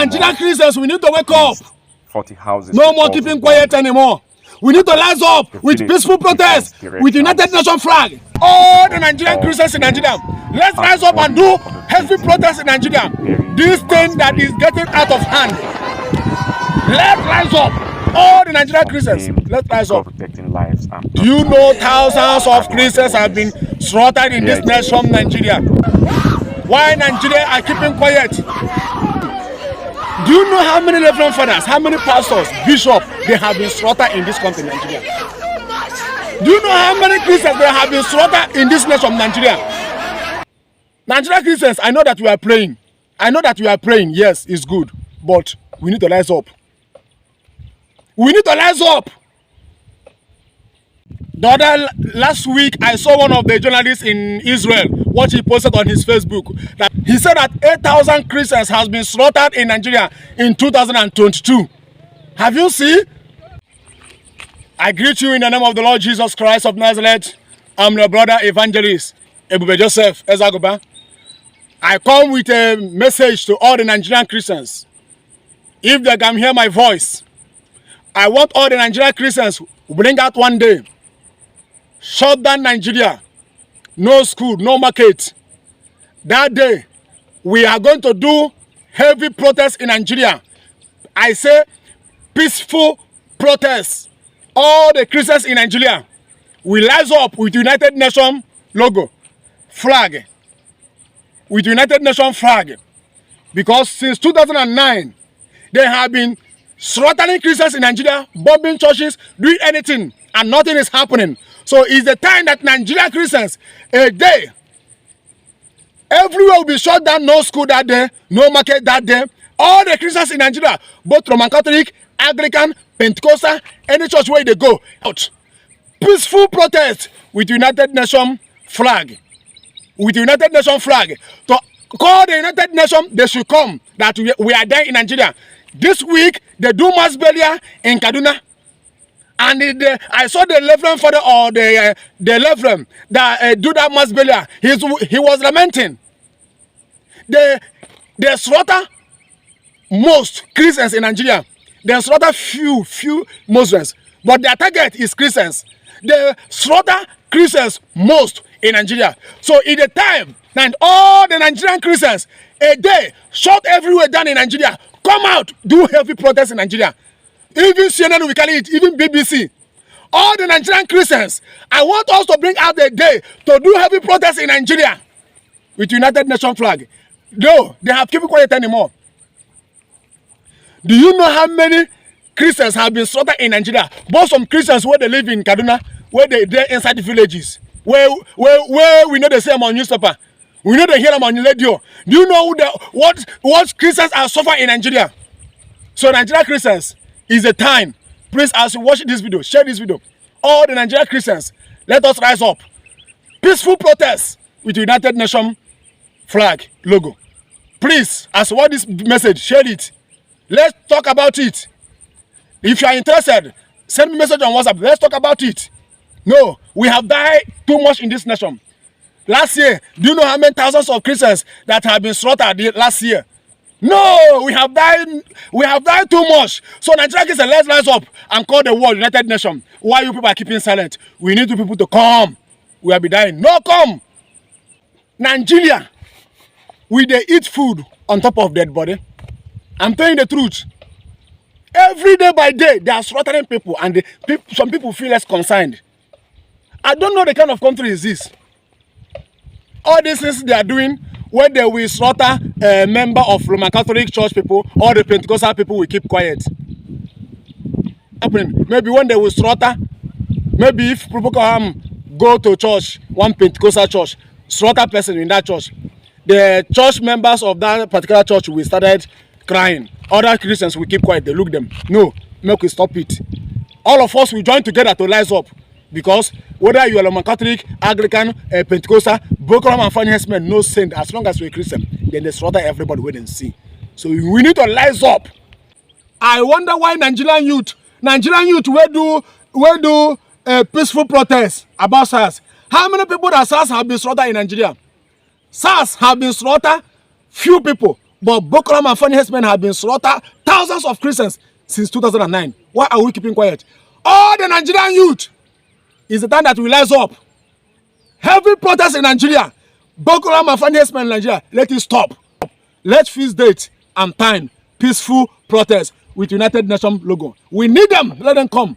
Nigerian Christians, we need to wake up. 40 houses. No more keeping quiet anymore. We need to rise up with peaceful protest, with United Nations flag. All the Nigerian Christians in Nigeria, let's rise up and do heavy protest in Nigeria. This thing that is getting out of hand. Let's rise up. All the Nigerian Christians, let's rise up. Do you know thousands of Christians have been slaughtered in this nation, Nigeria? Why Nigeria are keeping quiet? Do you know how many Reverend Fathers, how many pastors, bishops they have been slaughtered in this country, Nigeria? Do you know how many Christians they have been slaughtered in this nation, Nigeria? Nigerian Christians, I know that we are praying. I know that we are praying. Yes, it's good. But we need to rise up. We need to rise up. Last week, I saw one of the journalists in Israel, what he posted on his Facebook, that he said that 8,000 Christians has been slaughtered in Nigeria in 2022. Have you seen? I greet you in the name of the Lord Jesus Christ of Nazareth. I'm your brother evangelist, Ebube Joseph Ezagoba. I come with a message to all the Nigerian Christians. If they can hear my voice, I want all the Nigerian Christians to bring out one day. Shut down Nigeria. No school, no market. That day, we are going to do heavy protests in Nigeria. I say peaceful protests. All the Christians in Nigeria will rise up with United Nations logo, flag. With United Nations flag. Because since 2009, they have been slaughtering Christians in Nigeria, bombing churches, doing anything, and nothing is happening. So it's the time that Nigerian Christians, a day, everywhere will be shut down, no school that day, no market that day. All the Christians in Nigeria, both Roman Catholic, Anglican, Pentecostal, any church where they go, out. Peaceful protest with United Nations flag. With United Nations flag. To call the United Nations, they should come, that we are there in Nigeria. This week, they do mass burial in Kaduna. And I saw the Reverend Father or the Reverend that do that mass burial. He was lamenting. They slaughter most Christians in Nigeria. They slaughter few Muslims. But their target is Christians. They slaughter Christians most in Nigeria. So in the time, and all the Nigerian Christians, a day, shut everywhere down in Nigeria. Come out, do heavy protests in Nigeria. Even CNN, we carry it, even BBC. All the Nigerian Christians, I want us to bring out the day to do heavy protests in Nigeria with United Nations flag. No, they have kept it quiet anymore. Do you know how many Christians have been slaughtered in Nigeria? Both some Christians where they live in Kaduna, where they're inside the villages, where we know they say them on newspaper, we know they hear them on the radio. Do you know what Christians are suffering in Nigeria? So Nigerian Christians, is the time. Please, as you watch this video, share this video. All the Nigerian Christians, let us rise up. Peaceful protest with United Nations flag logo. Please, as you watch this message, share it. Let's talk about it. If you are interested, send me a message on WhatsApp. Let's talk about it. No, we have died too much in this nation. Last year, do you know how many thousands of Christians that have been slaughtered last year? No, we have died too much. So Nigeria Christians, let's rise up and call the world United Nations. Why you people are keeping silent? We need you people to come. We will be dying. No, come. Nigeria, we they eat food on top of dead body. I'm telling the truth. Every day by day, they are slaughtering people, and some people feel less concerned. I don't know the kind of country is this. All these things they are doing, where they will slaughter a member of Roman Catholic Church people or the Pentecostal people will keep quiet. Maybe when they will slaughter, maybe if people go to church, one Pentecostal church, slaughter person in that church, the church members of that particular church will start crying. Other Christians will keep quiet. They look them. No, make we stop it. All of us will join together to rise up. Because whether you are Roman Catholic, Anglican, Pentecostal, Boko Haram and finance men, no sin. As long as you're a Christian, then they slaughter everybody wait and see. So we need to rise up. I wonder why Nigerian youth will do a peaceful protest about SARS. How many people that SARS have been slaughtered in Nigeria? SARS have been slaughtered, few people. But Boko Haram and Fulani herdsmen have been slaughtered thousands of Christians since 2009. Why are we keeping quiet? All the Nigerian youth, is the time that we rise up. Heavy protest in Nigeria. Boko Haram and Fulani herdsmen in Nigeria, let it stop. Let's fix date and time. Peaceful protest with United Nations logo. We need them. Let them come.